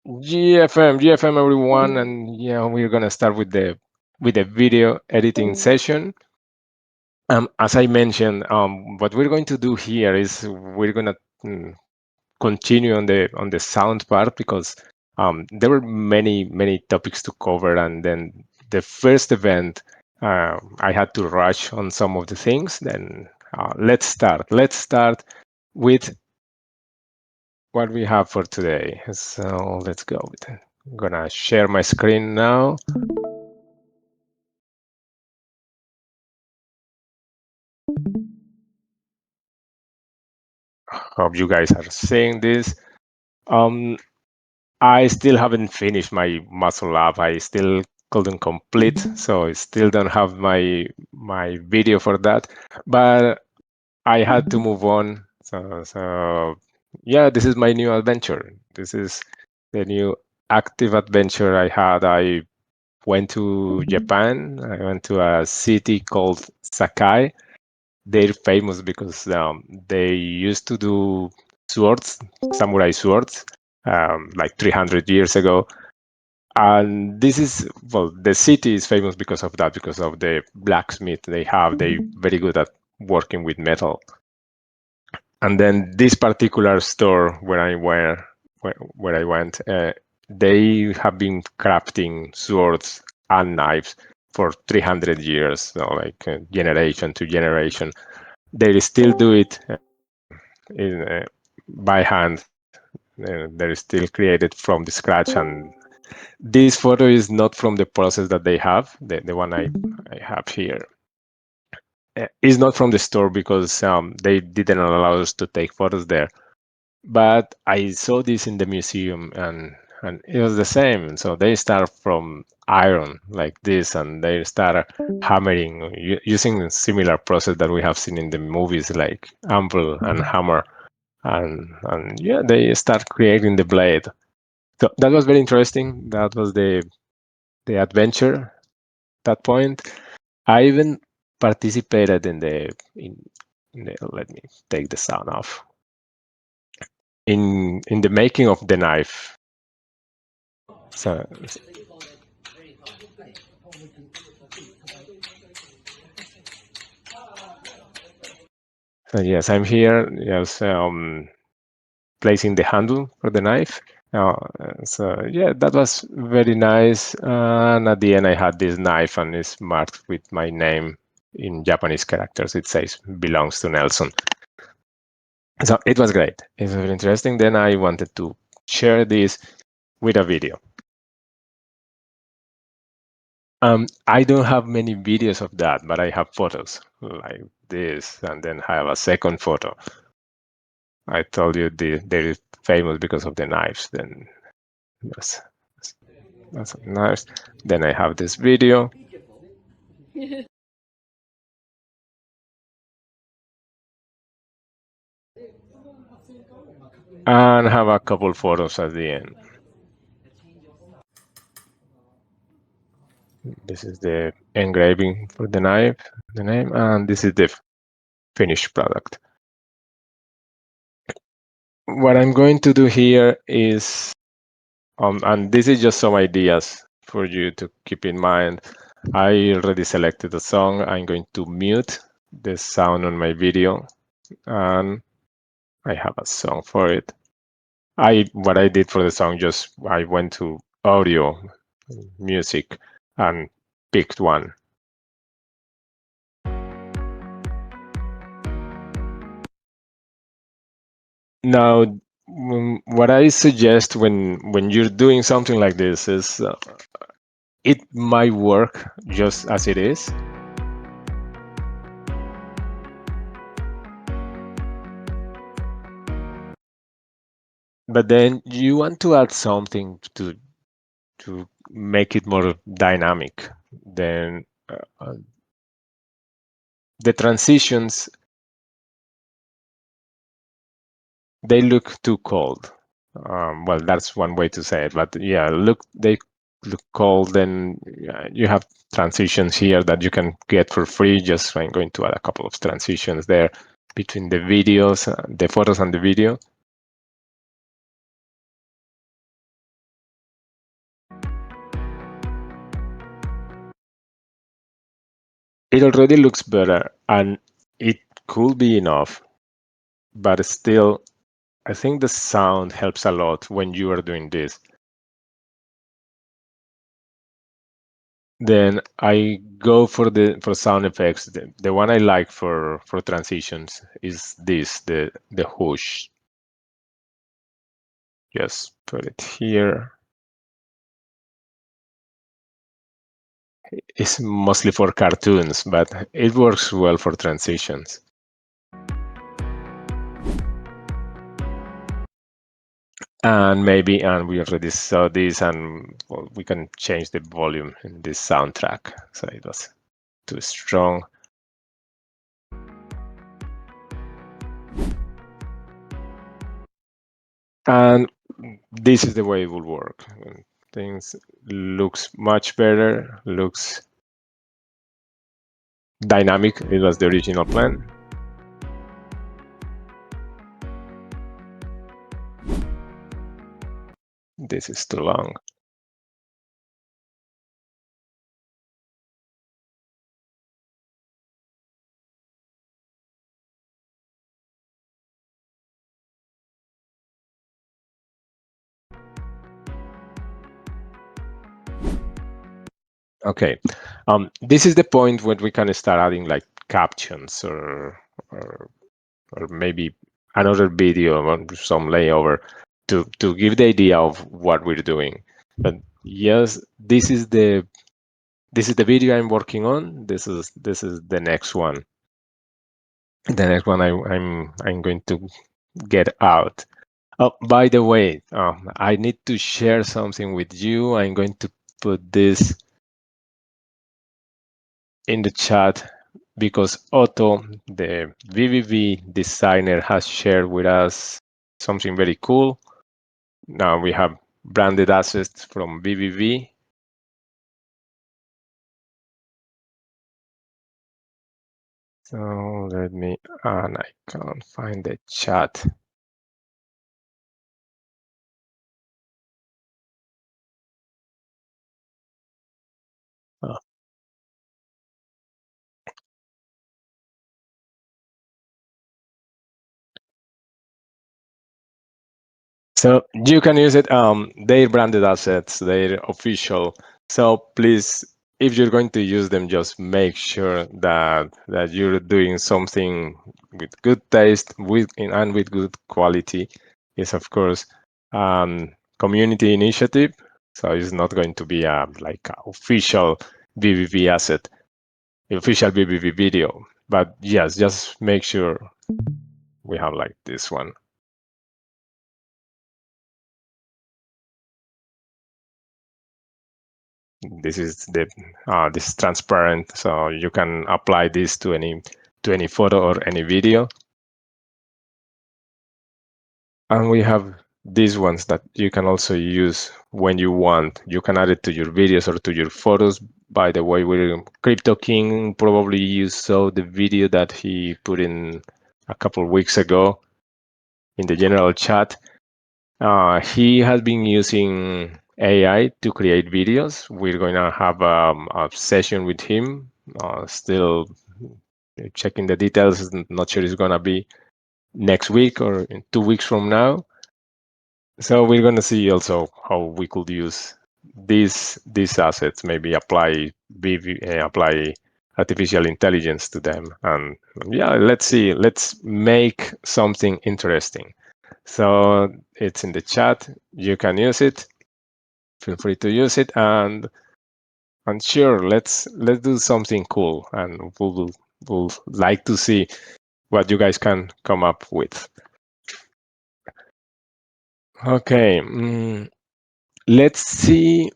GFM everyone, and yeah, we're gonna start with the video editing session. As I mentioned, what we're going to do here is we're gonna mm, continue on the sound part because there were many topics to cover, and then the first event I had to rush on some of the things. Then let's start. Let's start with what we have for today. So let's go with it. I'm gonna share my screen now. Hope you guys are seeing this. Um, I still haven't finished my muscle lab. I still couldn't complete, so I still don't have my video for that. But I had to move on. So yeah, this is my new adventure. This is the new active adventure I had. I went to Japan. I went to a city called Sakai. They're famous because they used to do swords, samurai swords, like 300 years ago. And this is, well, the city is famous because of that, because of the blacksmith they have. They're very good at working with metal. And then this particular store where I went, they have been crafting swords and knives for 300 years, so like generation to generation. They still do it by hand. They're still created from the scratch, and this photo is not from the process that they have. The one I have here is not from the store because they didn't allow us to take photos there. But I saw this in the museum, and it was the same. So they start from iron like this, and they start hammering using a similar process that we have seen in the movies, like anvil and hammer, and yeah, they start creating the blade. So that was very interesting. That was the adventure. That point, I even participated in the let me take the sound off, in the making of the knife. So yes, I'm here. Yes, placing the handle for the knife. So yeah, that was very nice. And at the end, I had this knife, and it's marked with my name in Japanese characters. It says "belongs to Nelson." So it was great. It was very interesting. Then I wanted to share this with a video. I don't have many videos of that, but I have photos like this, and then I have a second photo. I told you they're famous because of the knives. Then yes, that's nice. Then I have this video, and have a couple photos at the end. This is the engraving for the knife, the name, and this is the finished product. What I'm going to do here is, and this is just some ideas for you to keep in mind. I already selected the song. I'm going to mute the sound on my video, and I have a song for it. What I did for the song, just I went to audio, music, and picked one. Now, what I suggest when you're doing something like this is it might work just as it is, but then you want to add something to make it more dynamic. Then the transitions, they look too cold. Well, that's one way to say it, but yeah, they look cold. Then you have transitions here that you can get for free. Just I'm going to add a couple of transitions there between the videos, the photos and the video. it already looks better, and it could be enough, but still, I think the sound helps a lot when you are doing this. Then I go for sound effects. The one I like for transitions is this, the whoosh. Just put it here. It's mostly for cartoons, but it works well for transitions. And we already saw this, and well, we can change the volume in this soundtrack. So it was too strong. And this is the way it will work. Things looks much better, looks dynamic. It was the original plan. This is too long. Okay, this is the point where we can start adding like captions or, or maybe another video or some layover to give the idea of what we're doing. But yes, this is the video I'm working on. This is the next one. The next one I'm going to get out. Oh, by the way, I need to share something with you. I'm going to put this in the chat because Otto, the vVv designer, has shared with us something very cool. Now we have branded assets from vVv. So let me, and I can't find the chat. Oh. So you can use it. They're branded assets. They're official. So please, if you're going to use them, just make sure that you're doing something with good taste, and with good quality. Is of course community initiative. So it's not going to be a like a official vVv asset, official vVv video. But yes, just make sure we have like this one. This is this is transparent, so you can apply this to any photo or any video. And we have these ones that you can also use when you want. You can add it to your videos or to your photos. By the way, we're Crypto King. Probably you saw the video that he put in a couple of weeks ago in the general chat. He has been using AI to create videos. We're going to have a session with him. Still checking the details. Not sure it's going to be next week or in 2 weeks from now. So we're going to see also how we could use these assets. Maybe apply apply artificial intelligence to them. And yeah, let's see. Let's make something interesting. So it's in the chat. You can use it. Feel free to use it, and sure, let's do something cool, and we'll like to see what you guys can come up with. Okay, let's see.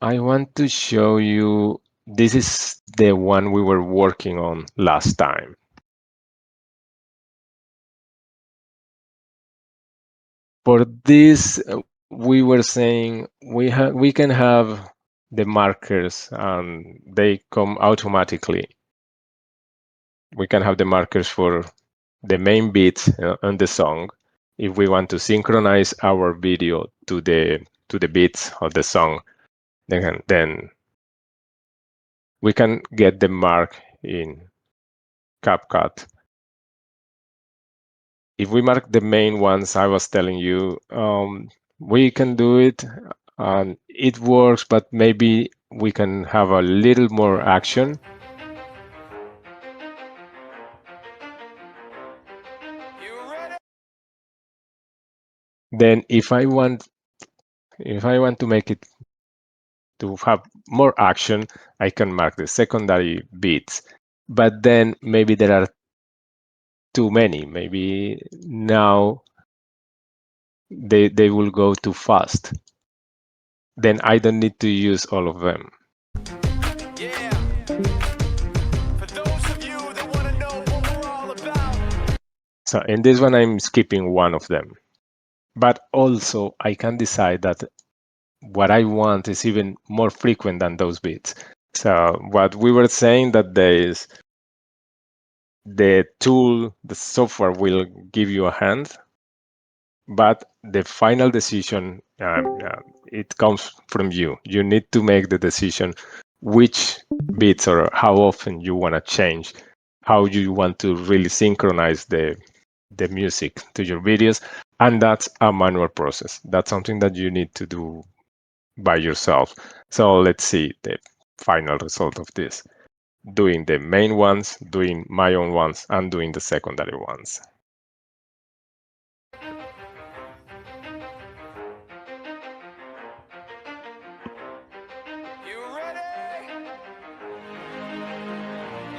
I want to show you. This is the one we were working on last time. For this, we were saying we can have the markers and they come automatically. We can have the markers for the main beats on the song if we want to synchronize our video to the beats of the song. Then we can get the mark in CapCut. If we mark the main ones I was telling you, we can do it and it works, but maybe we can have a little more action. Then if I want to make it to have more action, I can mark the secondary bits. But then maybe there are too many. Maybe now they will go too fast. Then I don't need to use all of them. Yeah. For those of you that want to know what we're all about. So in this one, I'm skipping one of them. But also, I can decide that what I want is even more frequent than those bits. So what we were saying that there is the tool, the software will give you a hand, but the final decision, it comes from you. You need to make the decision which bits or how often you want to change, how you want to really synchronize the music to your videos. And that's a manual process. That's something that you need to do by yourself. So let's see the final result of this. Doing the main ones, doing my own ones, and doing the secondary ones. You ready?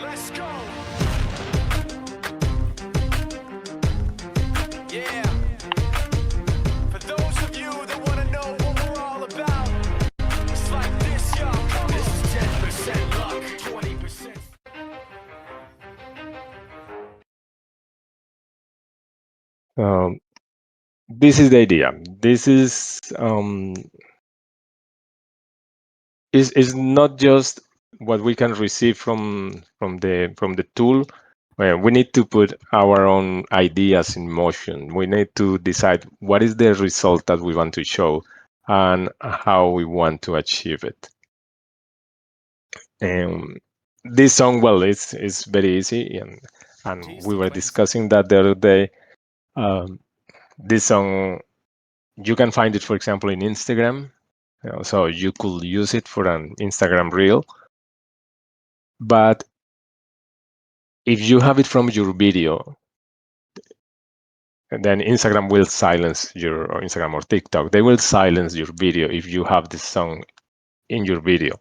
Let's go. Yeah. For those of you that want to know what we're all about, it's like this, y'all. This is 10% luck, 20%. This is the idea. This is not just what we can receive from the tool. We need to put our own ideas in motion. We need to decide what is the result that we want to show and how we want to achieve it. This song, well, it's very easy, and we were discussing that the other day. This song, you can find it, for example, in Instagram. So you could use it for an Instagram reel. But if you have it from your video, then Instagram will silence or Instagram or TikTok. They will silence your video if you have this song in your video.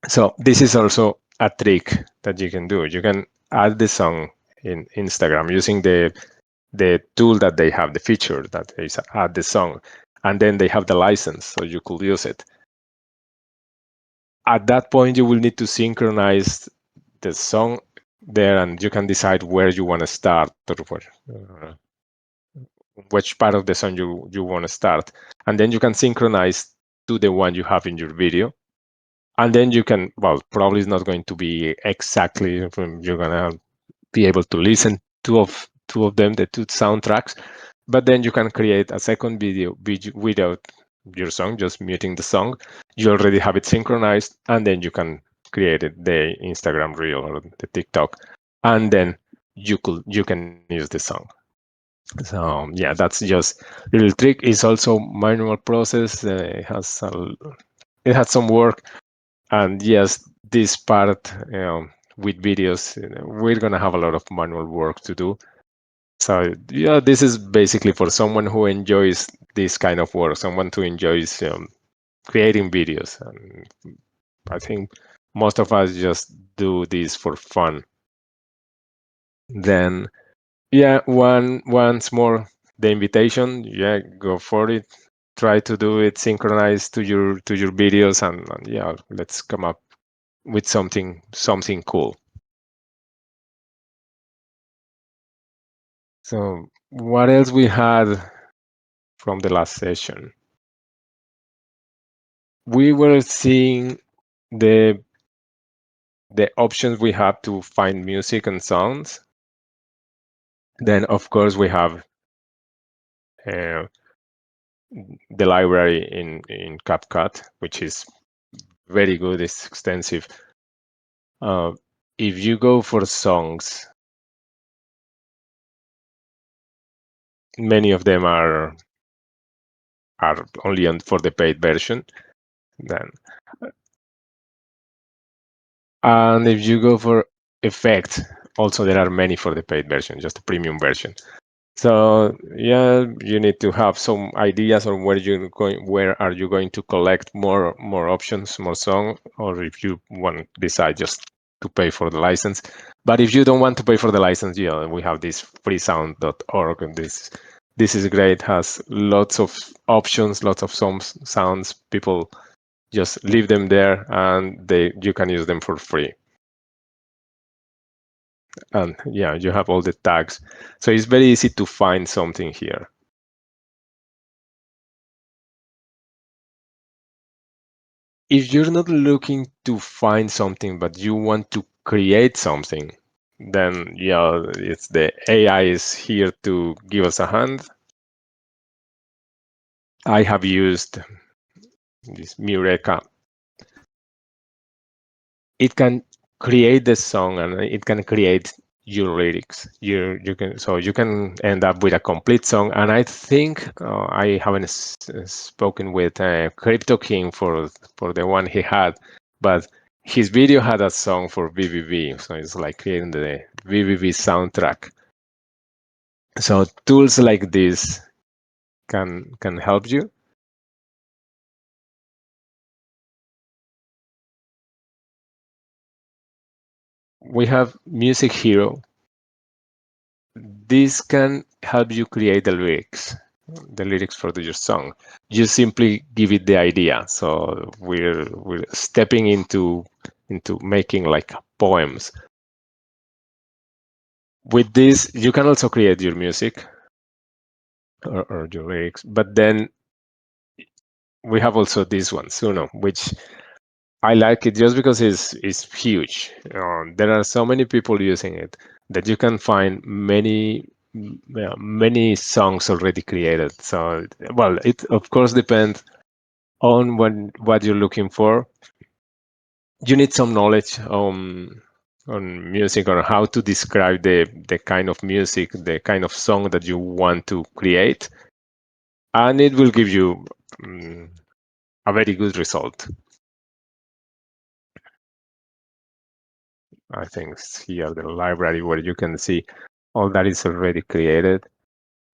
So this is also a trick that you can do. You can add the song in Instagram using the tool that they have, the feature that is add the song, and then they have the license, so you could use it. At that point, you will need to synchronize the song there, and you can decide where you want to start or which part of the song you want to start, and then you can synchronize to the one you have in your video. And then you can, well, probably it's not going to be exactly, you're gonna be able to listen two of them, the two soundtracks, but then you can create a second video without your song, just muting the song. You already have it synchronized, and then you can create it, the Instagram reel or the TikTok, and then you can use the song. So yeah, that's just a little trick. It's also manual process. It has some work, and yes, this part, with videos, we're gonna have a lot of manual work to do. So yeah, this is basically for someone who enjoys this kind of work, someone who enjoys creating videos. And I think most of us just do this for fun. Then yeah, once more, the invitation. Yeah, go for it. Try to do it synchronized to your videos, and yeah, let's come up with something cool. So what else we had from the last session? We were seeing the options we have to find music and sounds. Then of course we have uh, the library in CapCut, which is very good. It's extensive. Uh, if you go for songs, many of them are only on for the paid version. Then, and if you go for effect, also there are many for the paid version, just a premium version. So yeah, you need to have some ideas on where are you going to collect more options, more song, or if you want decide just to pay for the license. But if you don't want to pay for the license, yeah, we have this freesound.org, and this is great. Has lots of options, lots of sounds. People just leave them there, and you can use them for free. And yeah, you have all the tags, so it's very easy to find something here. If you're not looking to find something, but you want to create something, then yeah, it's the AI is here to give us a hand. I have used this Mureka. It can create the song and it can create your lyrics. You can end up with a complete song. And I think I haven't spoken with Crypto King for the one he had, but his video had a song for vVv, so it's like creating the vVv soundtrack. So tools like this can help you. We have Music Hero. This can help you create the lyrics for your song. You simply give it the idea. So we're stepping into making like poems. With this, you can also create your music or your lyrics, but then we have also this one, Suno, which I like it just because it's huge. There are so many people using it that you can find many songs already created. So, well, it of course depends on what you're looking for. You need some knowledge on music or how to describe the kind of music, the kind of song that you want to create, and it will give you a very good result. I think it's here, the library, where you can see all that is already created.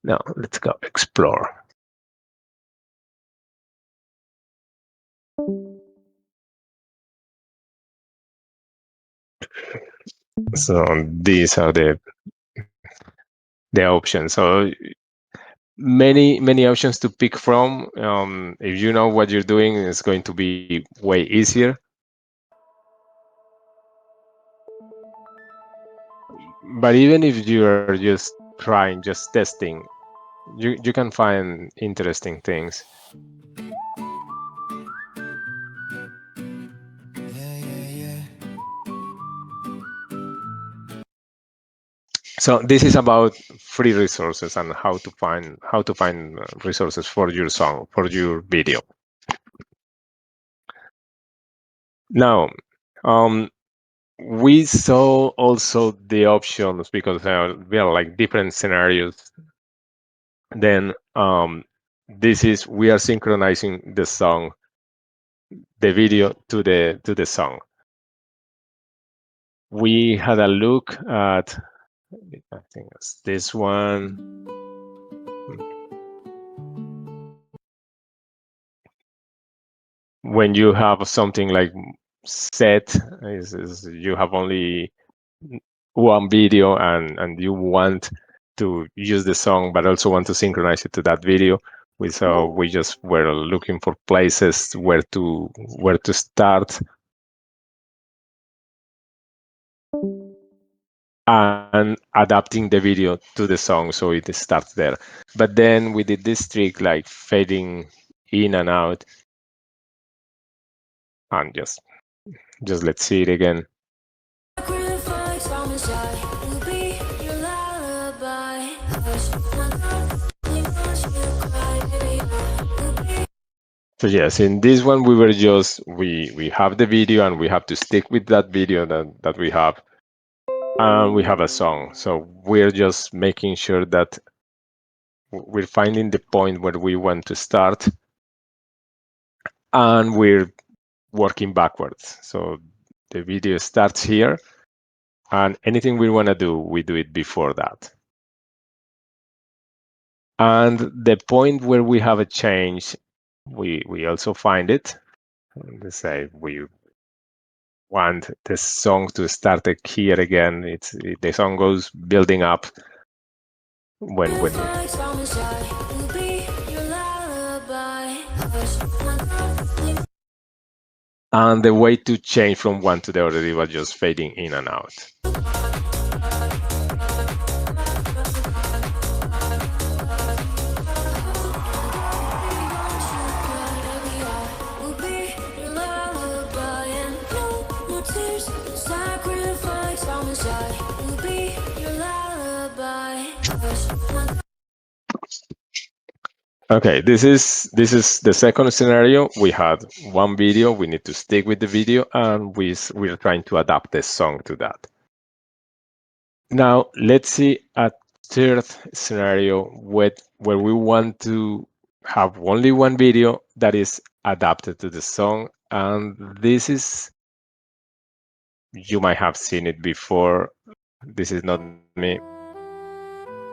Now let's go explore. So these are the options. So many options to pick from. If you know what you're doing, it's going to be way easier. But even if you are just trying, just testing, you can find interesting things. So this is about free resources and how to find resources for your song, for your video. Now, we saw also the options because there are like different scenarios. Then we are synchronizing the video to the song. We had a look at, I think it's this one. When you have something like set, you have only one video and you want to use the song but also want to synchronize it to that video, we just were looking for places where to start and adapting the video to the song so it starts there. But then we did this trick like fading in and out, and just let's see it again. So yes, in this one we were just we have the video and we have to stick with that video that we have, and we have a song. So we're just making sure that we're finding the point where we want to start, and we're working backwards. So the video starts here, and anything we want to do, we do it before that. And the point where we have a change, we also find it. Let's say we want the song to start here again. The song goes building up when and the way to change from one to the other, it was just fading in and out. Okay, this is the second scenario. We had one video. We need to stick with the video, and we're trying to adapt the song to that. Now let's see a third scenario where we want to have only one video that is adapted to the song, and this is, you might have seen it before. This is not me.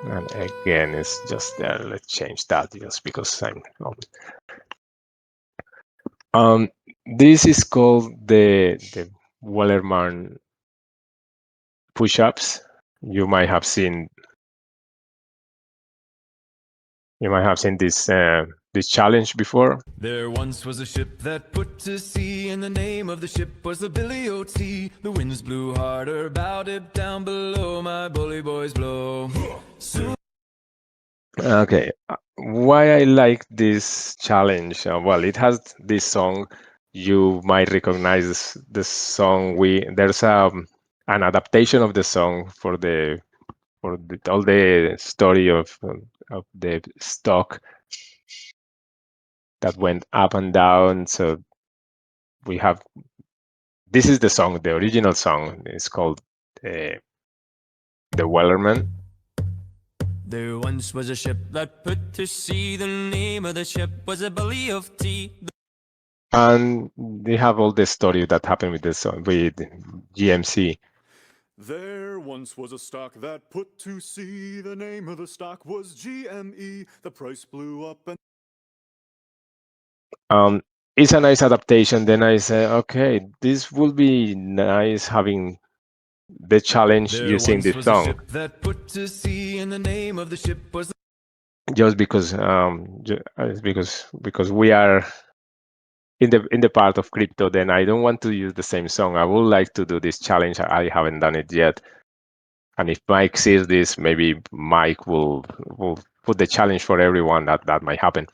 And again, it's just there. Let's change that just because I'm. Um, this is called the Wellerman push-ups. You might have seen this challenge before. There once was a ship that put to sea, and the name of the ship was the Billy O.T. The winds blew harder, bowed it down below, my bully boys blow. Soon Okay, why I like this challenge? Well, it has this song. You might recognize the song. There's an adaptation of the song all the story of the stock that went up and down. So we have, this is the song, the original song. It's called the Wellerman. there once was a ship that put to sea, the name of the ship was a Billy of Tea. And they have all the story that happened with this song, with GMC. There once was a stock that put to sea. The name of the stock was GME. The price blew up and Um, it's a nice adaptation. Then I say, okay, this will be nice having the challenge There using once this was a song, ship that put to sea, and the name of the ship was just because because we are in the part of crypto. Then I don't want to use the same song. I would like to do this challenge. I haven't done it yet. And if Mike sees this, maybe Mike will put the challenge for everyone that might happen.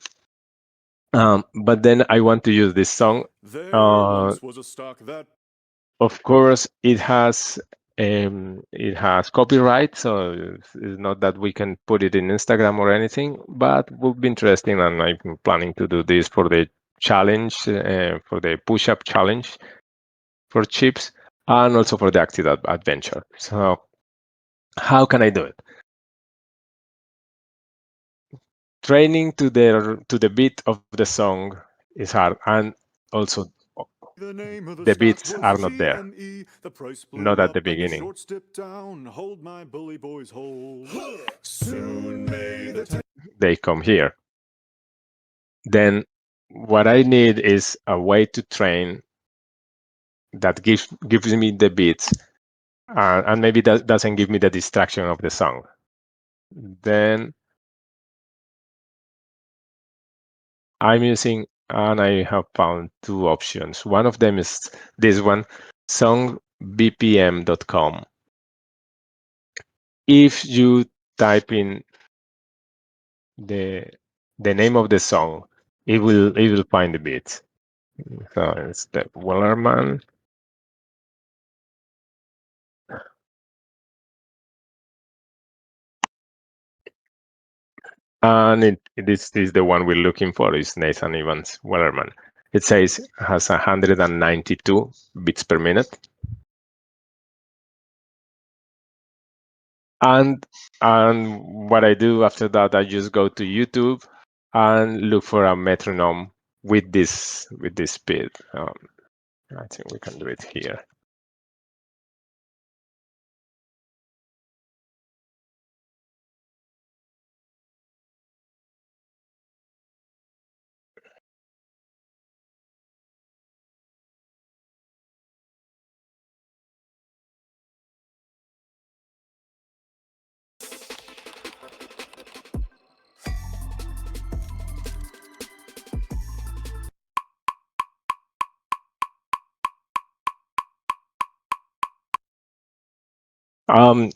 But then I want to use this song. there Uh, once was a stock that of course, it has copyright, so it's not that we can put it in Instagram or anything. But would be interesting, and I'm planning to do this for the challenge, for the push-up challenge for chips, and also for the active adventure. So how can I do it? Training to the beat of the song is hard, and also the name of the the stock beats was are not there, GME. The price not blew at the up and the beginning. shorts dipped down. Hold my bully boys hold. Soon may the They come here. Then what I need is a way to train that gives me the beats, and maybe that doesn't give me the distraction of the song. Then I'm using, and I have found two options. One of them is this one, songbpm.com. If you type in the name of the song, it will find the beats. So it's the Wellerman. And this is the one we're looking for, is Nathan Evans Wellerman. It says has 192 bits per minute. And what I do after that, I just go to YouTube and look for a metronome with this speed. I think we can do it here.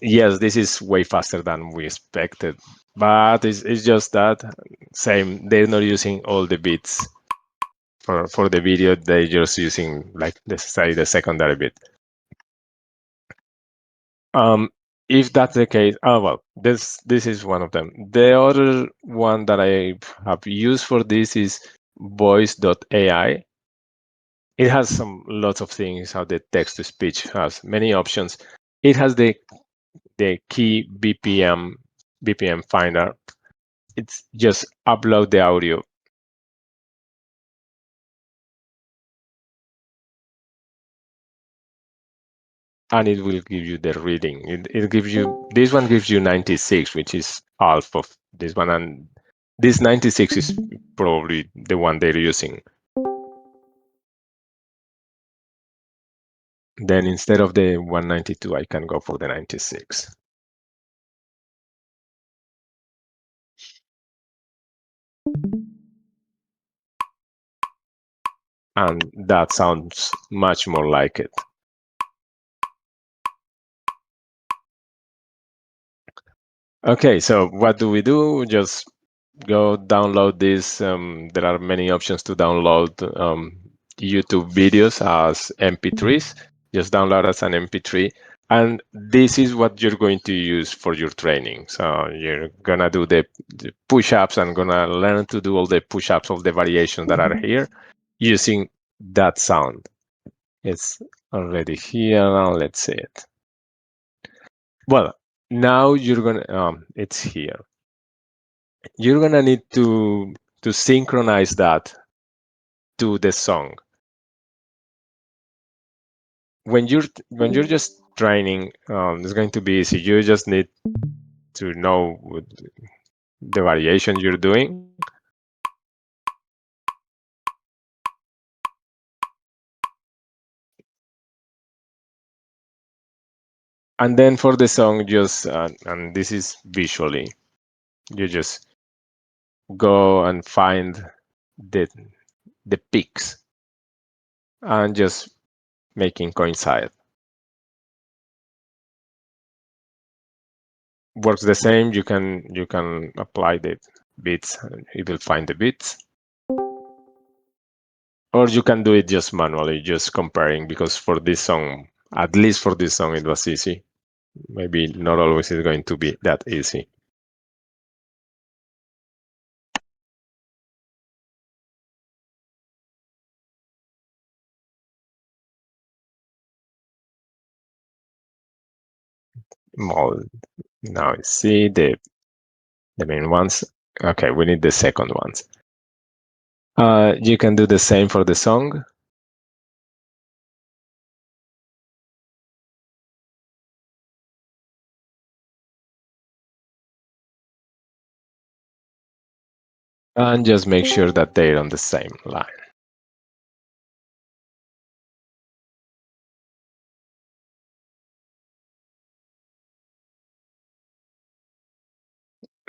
Yes, this is way faster than we expected, but it's just that same. They're not using all the bits for the video. They're just using, like, let's say, the secondary bit. If that's the case, well, this is one of them. The other one that I have used for this is voice.ai. It has some lots of things. How the text to speech has many options. It has the key BPM finder. It's just upload the audio, and it will give you the reading. It gives you, this one gives you 96, which is half of this one, and this 96 is probably the one they're using. Then instead of the 192, I can go for the 96. And that sounds much more like it. Okay, so what do? Just go download this. There are many options to download YouTube videos as MP3s. Just download as an MP3. And this is what you're going to use for your training. So you're gonna do the push-ups and gonna learn to do all the push-ups of the variations that are here using that sound. It's already here. Now let's see it. Well, now you're gonna it's here. You're gonna need to synchronize that to the song. When you're just training, it's going to be easy. You just need to know the variation you're doing. And then for the song, just and this is visually, you just go and find the peaks and just making coincide. Works the same. You can apply the beats. It will find the beats, or you can do it just manually, just comparing. Because for this song, at least for this song, it was easy. Maybe not always is going to be that easy. Well, now see the main ones. Okay, we need the second ones. You can do the same for the song. And just make sure that they're on the same line.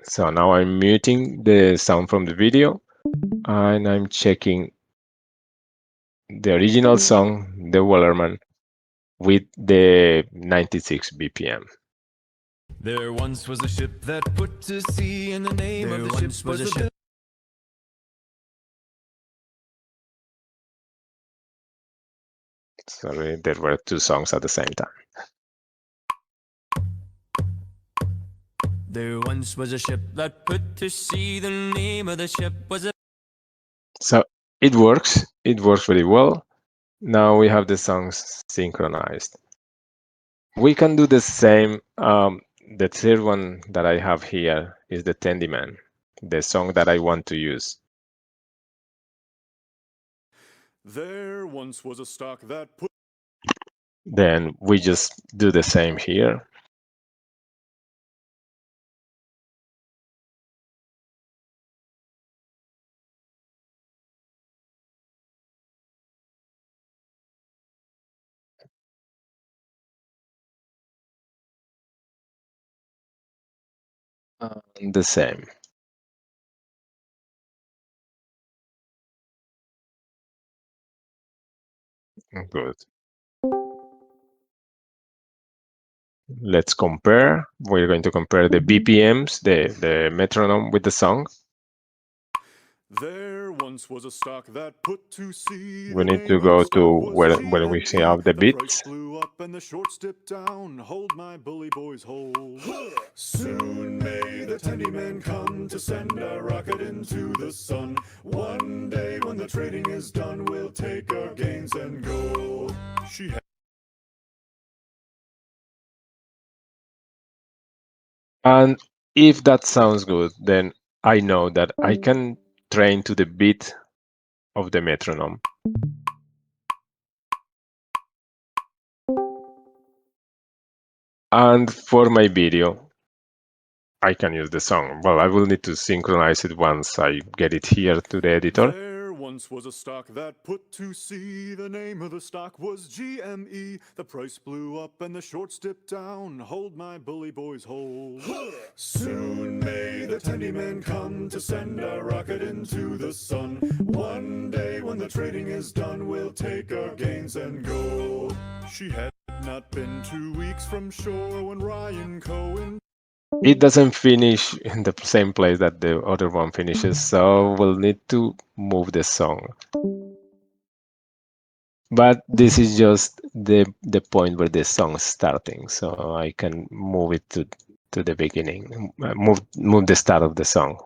So now I'm muting the sound from the video, and I'm checking the original song, the Wellerman, with the 96 BPM. There once was a ship that put to sea, and the name of the ship was a Sorry, there were two songs at the same time. There once was a ship that put to sea. The name of the ship was a... So it works. It works very well. Now we have the songs synchronized. We can do the same. The third one that I have here is the Tendyman, the song that I want to use. There once was a stock that put. Then we just do the same here. And the same. Good. Let's compare. We're going to compare the BPMs, the metronome with the song. There once was a stock that put to sea. We The need to name of the go to stock was where we see GME. have the The price beats. blew up and the shorts dipped down. Hold my bully boys, hold. Soon may the tendy man come to send a rocket into the sun. One day when the trading is done, we'll take our gains and go. She had And if that sounds good, then I know that I can train to the beat of the metronome. And for my video, I can use the song. Well, I will need to synchronize it once I get it here to the editor. There once was a stock that put to sea. The name of the stock was GME. The price blew up and the shorts dipped down. Hold my bully boys, hold. Soon may the tendy man come to send a rocket into the sun. One day when the trading is done, we'll take our gains and go. She had not been 2 weeks from shore when Ryan Cohen. It doesn't finish in the same place that the other one finishes, so we'll need to move the song. But this is just the point where the song is starting, so I can move it to the beginning, move the start of the song.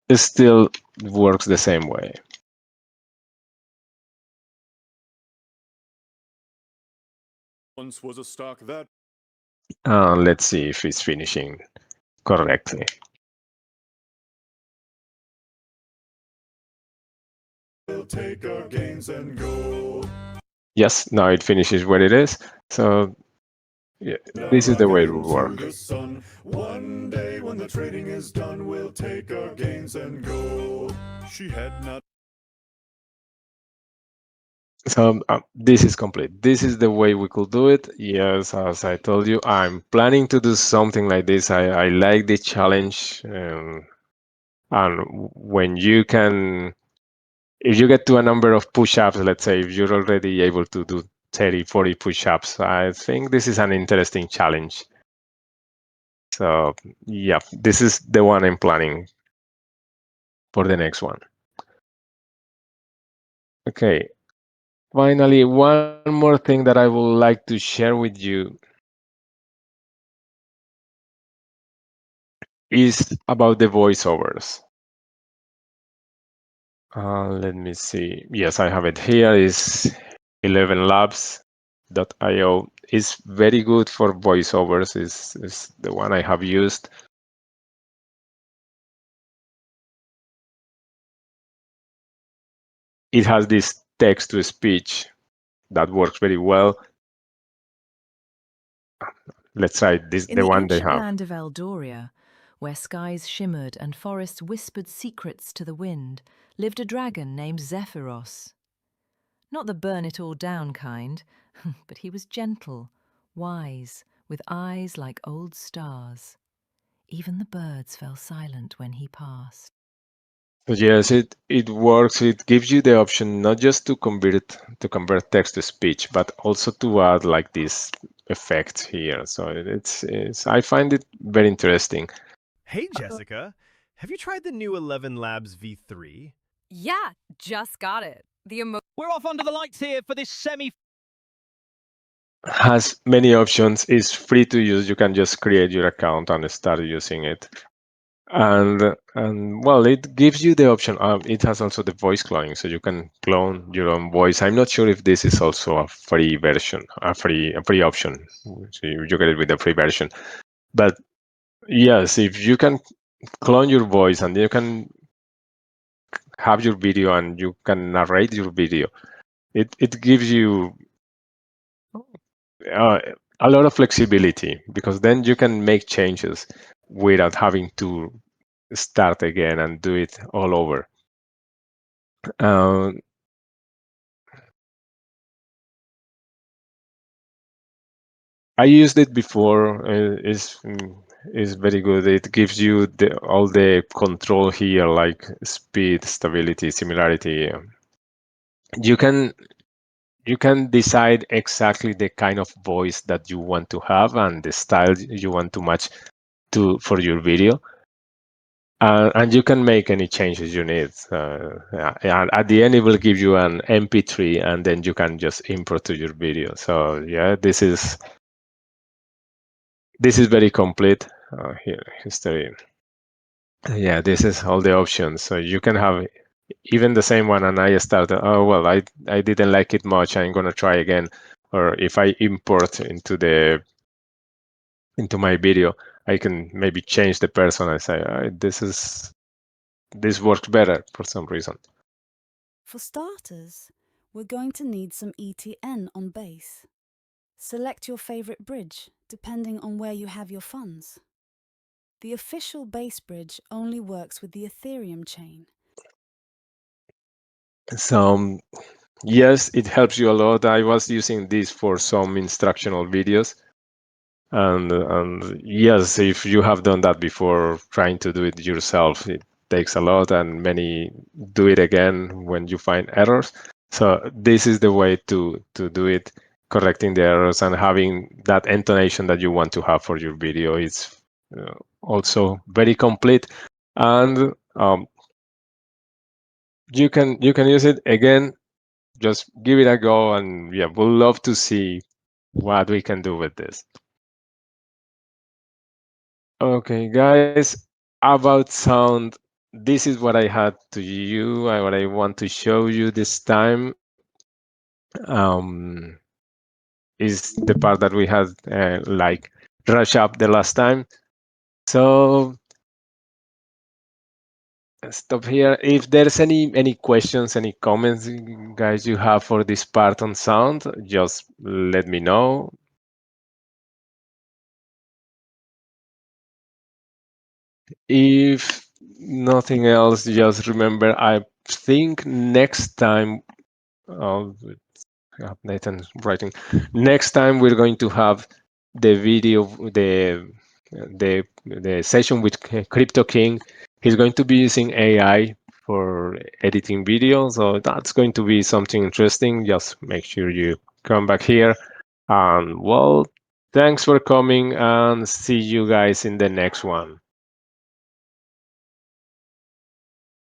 It still works the same way. Once was a stock that Let's see if it's finishing correctly. will take our gains and go. Yes, now it finishes where it is. So yeah, this is the way it will work. One day when the trading is done, we'll take our gains and go. She had not. So this is complete. This is the way we could do it. Yes, as I told you, I'm planning to do something like this. I like the challenge. And when you can, if you get to a number of push-ups, let's say if you're already able to do 30, 40 push-ups, I think this is an interesting challenge. So yeah, this is the one I'm planning for the next one. Okay. Finally, one more thing that I would like to share with you is about the voiceovers. Let me see. Yes, I have it here. Is 11labs.io. Is very good for voiceovers. Is the one I have used. It has this text to speech that works very well. Let's try this, In the the one they ancient have. land of Eldoria, where skies shimmered and forests whispered secrets to the wind, lived a dragon named Zephyros. Not the burn-it-all-down kind, but he was gentle, wise, with eyes like old stars. Even the birds fell silent when he passed. So yes, it works. It gives you the option not just to convert text to speech, but also to add like this effect here. So it's I find it very interesting. Hey, Jessica. Have you tried the new 11 Labs V3? Yeah, just got it. We're off under the lights here for this semi has many options. It's free to use. You can just create your account and start using it. And well, it gives you the option. It has also the voice cloning, so you can clone your own voice. I'm not sure if this is also a free version, a free option. So you get it with the free version. But yes, if you can clone your voice and you can have your video and you can narrate your video, it gives you uh, a lot of flexibility, because then you can make changes without having to start again and do it all over. Uh, I used it before. Is very good. It gives you all the control here, like speed, stability, similarity. You can you can decide exactly the kind of voice that you want to have and the style you want to match to for your video. And you can make any changes you need. Yeah, and at the end, it will give you an MP3, and then you can just import to your video. So yeah, this is very complete. Here, history. Yeah, this is all the options. So you can have even the same one, and I started. Oh well, I didn't like it much. I'm gonna try again. Or if I import into my video, I can maybe change the person. I say this works better for some reason. For starters, we're going to need some ETN on base. Select your favorite bridge, depending on where you have your funds. The official base bridge only works with the Ethereum chain. So yes, it helps you a lot. I was using this for some instructional videos. And yes, if you have done that before, trying to do it yourself, it takes a lot, and many do it again when you find errors. So this is the way to do it, correcting the errors and having that intonation that you want to have for your video. It's also very complete, and you can use it again. Just give it a go, and yeah, we'll love to see what we can do with this. Okay, guys, about sound, this is what I had to you, what I want to show you this time. Um, is the part that we had like rush up the last time. So stop here. If there's any questions, any comments, guys, you have for this part on sound, just let me know. If nothing else, just remember, I think next time, uh, Nathan writing, next time we're going to have the video, the session with Crypto King. He's going to be using AI for editing videos, so that's going to be something interesting. Just make sure you come back here. And well, thanks for coming, and see you guys in the next one.